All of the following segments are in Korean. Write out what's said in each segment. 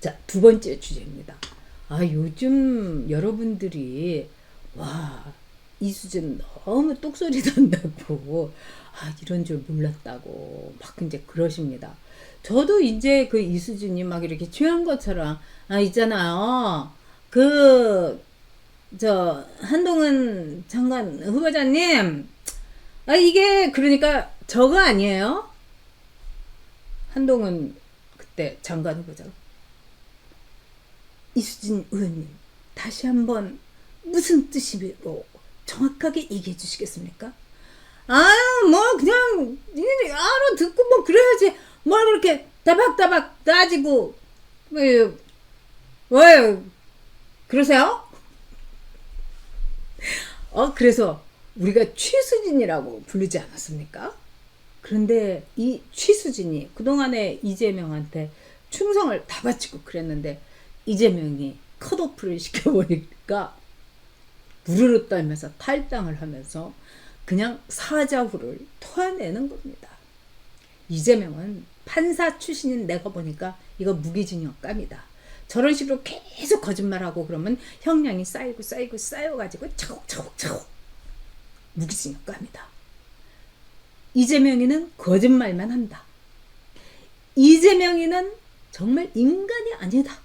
자, 두 번째 주제입니다. 요즘 여러분들이 와, 이수진 너무 똑소리 난다고, 이런 줄 몰랐다고 막 이제 그러십니다. 저도 이제 그 이수진이 막 이렇게 취한 것처럼, 있잖아요. 한동훈 장관 후보자님, 이게 그러니까 저거 아니에요? 한동훈 그때 장관 후보자. 이수진 의원님, 다시 한번 무슨 뜻이고 정확하게 얘기해 주시겠습니까? 뭐 그냥 알아듣고 뭐 그래야지 뭘 그렇게 따박따박 따지고 왜 그러세요? 그래서 우리가 취수진이라고 부르지 않았습니까? 그런데 이 취수진이 그동안에 이재명한테 충성을 다 바치고 그랬는데 이재명이 컷오프를 시켜버리니까 무르르 떨면서 탈당을 하면서 그냥 사자후를 토해내는 겁니다. 이재명은 판사 출신인 내가 보니까 이거 무기징역감이다. 저런 식으로 계속 거짓말하고 그러면 형량이 쌓여가지고 차곡차곡 무기징역감이다. 이재명이는 거짓말만 한다. 이재명이는 정말 인간이 아니다.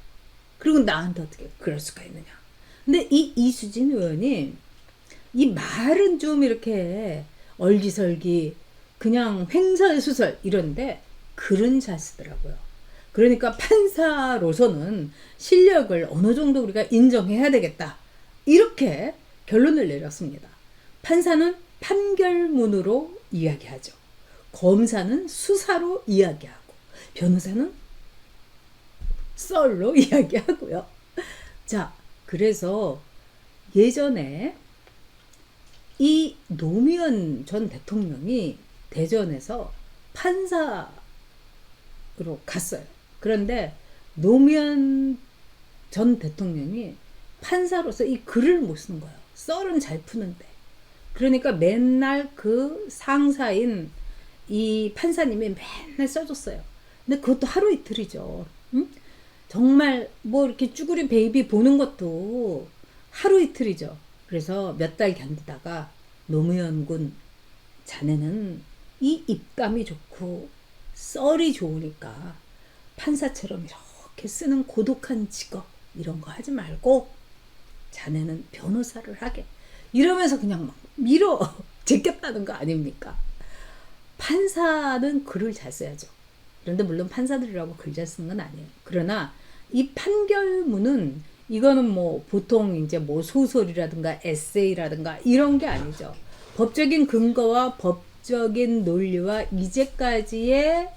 그리고 나한테 어떻게 그럴 수가 있느냐. 근데 이 이수진 의원이 이 말은 좀 이렇게 얼기설기 그냥 횡설수설 이런데 글은 잘 쓰더라고요. 그러니까 판사로서는 실력을 어느 정도 우리가 인정해야 되겠다. 이렇게 결론을 내렸습니다. 판사는 판결문으로 이야기하죠. 검사는 수사로 이야기하고 변호사는 썰로 이야기하고요. 자, 그래서 예전에 이 노무현 전 대통령이 대전에서 판사로 갔어요. 그런데 노무현 전 대통령이 판사로서 이 글을 못 쓰는 거예요. 썰은 잘 푸는데. 그러니까 맨날 그 상사인 이 판사님이 맨날 써줬어요. 근데 그것도 하루 이틀이죠. 응? 정말 뭐 이렇게 쭈구리 베이비 보는 것도 하루 이틀이죠. 그래서 몇 달 견디다가 노무현 군, 자네는 이 입감이 좋고 썰이 좋으니까 판사처럼 이렇게 쓰는 고독한 직업 이런 거 하지 말고 자네는 변호사를 하게, 이러면서 그냥 막 밀어 제꼈다는 거 아닙니까? 판사는 글을 잘 써야죠. 그런데 물론 판사들이라고 글 잘 쓰는 건 아니에요. 그러나 이 판결문은 이거는 뭐 보통 이제 뭐 소설이라든가 에세이라든가 이런 게 아니죠. 법적인 근거와 법적인 논리와 이제까지의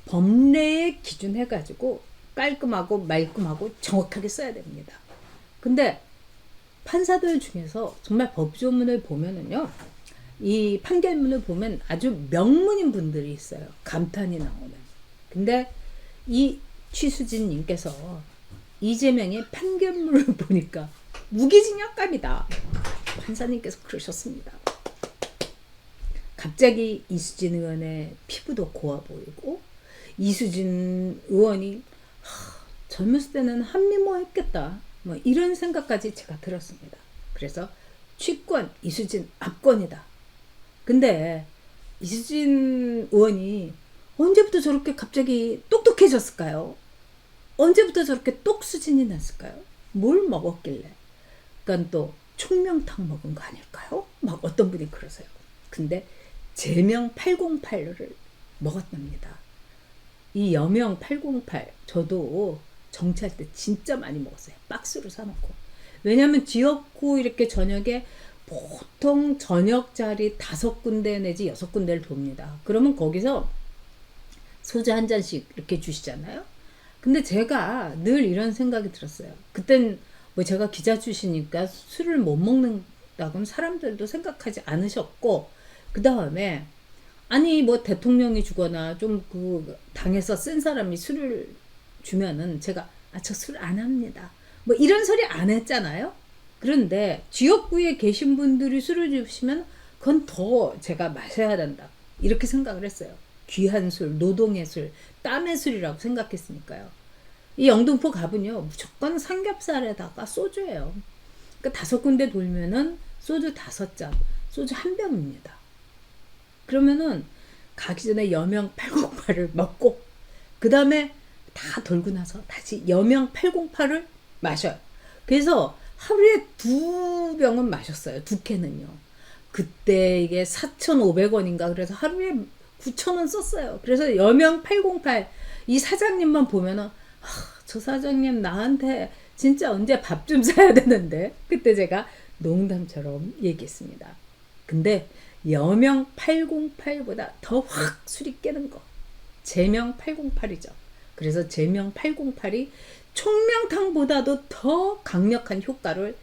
법례에 기준해가지고 깔끔하고 말끔하고 정확하게 써야 됩니다. 근데 판사들 중에서 정말 법조문을 보면은요, 이 판결문을 보면 아주 명문인 분들이 있어요. 감탄이 나오는. 근데 이 취수진님께서 이재명의 판결문을 보니까 무기징역감이다. 판사님께서 그러셨습니다. 갑자기 이수진 의원의 피부도 고와 보이고, 이수진 의원이 젊었을 때는 한미모했겠다. 뭐 이런 생각까지 제가 들었습니다. 그래서 취권 이수진 압권이다. 근데 이수진 의원이 언제부터 저렇게 갑자기 똑똑해졌을까요? 언제부터 저렇게 똑수진이 났을까요? 뭘 먹었길래? 그러니까 또 총명탕 먹은 거 아닐까요? 막 어떤 분이 그러세요. 근데 제명 808을 먹었답니다. 이 여명 808 저도 정치할 때 진짜 많이 먹었어요. 박스로 사놓고. 왜냐하면 지역구 이렇게 저녁에 보통 저녁 자리 5군데 내지 6군데를 돕니다. 그러면 거기서 소주 한 잔씩 이렇게 주시잖아요. 근데 제가 늘 이런 생각이 들었어요. 그땐 뭐 제가 기자 출신이니까 술을 못 먹는다고는 사람들도 생각하지 않으셨고, 그 다음에 아니 뭐 대통령이 주거나 좀 그 당에서 센 사람이 술을 주면은 제가 저 술 안 합니다. 뭐 이런 소리 안 했잖아요. 그런데 지역구에 계신 분들이 술을 주시면 그건 더 제가 마셔야 된다. 이렇게 생각을 했어요. 귀한 술, 노동의 술, 땀의 술이라고 생각했으니까요. 이 영등포 갑은요 무조건 삼겹살에다가 소주예요. 그러니까 5군데 돌면은 소주 5잔, 소주 한 병입니다. 그러면은 가기 전에 여명 808을 먹고 그 다음에 다 돌고 나서 다시 여명 808을 마셔요. 그래서 하루에 2병은 마셨어요. 2캔은요. 그때 이게 4,500원인가 그래서 하루에 9,000원 썼어요. 그래서 여명 808 이 사장님만 보면은 저 사장님 나한테 진짜 언제 밥 좀 사야 되는데 그때 제가 농담처럼 얘기했습니다. 근데 여명 808보다 더 확 술이 깨는 거 제명 808이죠. 그래서 제명 808이 총명탕보다도 더 강력한 효과를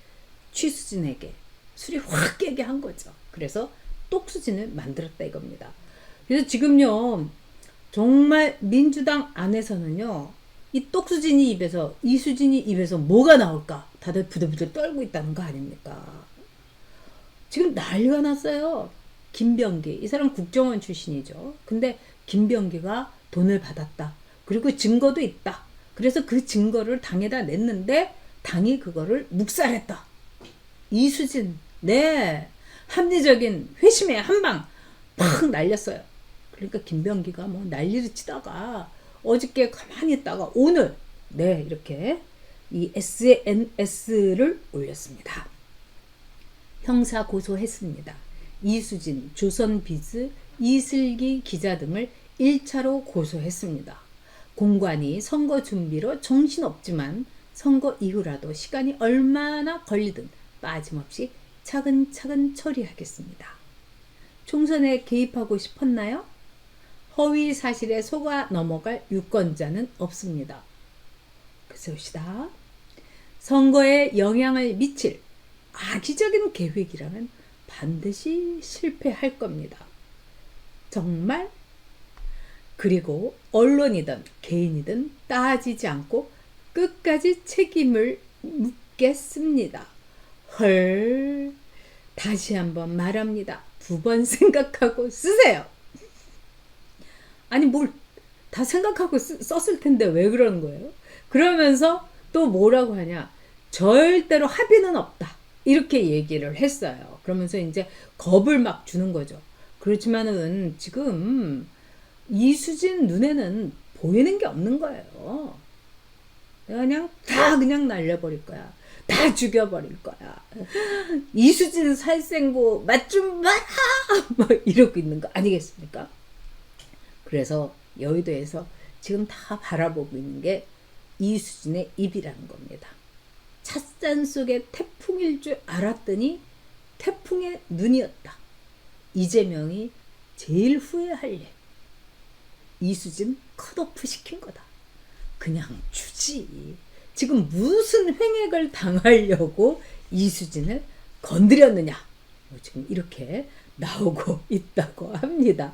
취수진에게 술이 확 깨게 한 거죠. 그래서 똑수진을 만들었다 이겁니다. 그래서 지금요 정말 민주당 안에서는요 이 똑수진이 입에서 이수진이 입에서 뭐가 나올까 다들 부들부들 떨고 있다는 거 아닙니까? 지금 난리가 났어요. 김병기 이 사람 국정원 출신이죠. 근데 김병기가 돈을 받았다. 그리고 증거도 있다. 그래서 그 증거를 당에다 냈는데 당이 그거를 묵살했다. 이수진 네 합리적인 회심의 한방 팍 날렸어요. 그러니까 김병기가 뭐 난리를 치다가 어저께 가만히 있다가 오늘 네 이렇게 이 SNS를 올렸습니다. 형사 고소했습니다. 이수진, 조선비즈, 이슬기 기자 등을 1차로 고소했습니다. 공관이 선거 준비로 정신없지만 선거 이후라도 시간이 얼마나 걸리든 빠짐없이 차근차근 처리하겠습니다. 총선에 개입하고 싶었나요? 허위 사실에 속아 넘어갈 유권자는 없습니다. 글쎄봅시다. 선거에 영향을 미칠 악의적인 계획이라면 반드시 실패할 겁니다. 정말? 그리고 언론이든 개인이든 따지지 않고 끝까지 책임을 묻겠습니다. 헐, 다시 한번 말합니다. 2번 생각하고 쓰세요. 아니 뭘 다 생각하고 썼을 텐데 왜 그러는 거예요? 그러면서 또 뭐라고 하냐? 절대로 합의는 없다. 이렇게 얘기를 했어요. 그러면서 이제 겁을 막 주는 거죠. 그렇지만은 지금 이수진 눈에는 보이는 게 없는 거예요. 내가 그냥 다 그냥 날려버릴 거야. 다 죽여버릴 거야. 이수진 살생부 맛 좀 봐! 막 이러고 있는 거 아니겠습니까? 그래서 여의도에서 지금 다 바라보고 있는 게 이수진의 입이라는 겁니다. 찻잔 속에 태풍일 줄 알았더니 태풍의 눈이었다. 이재명이 제일 후회할 일. 이수진 컷오프 시킨 거다. 그냥 주지. 지금 무슨 횡액을 당하려고 이수진을 건드렸느냐. 지금 이렇게 나오고 있다고 합니다.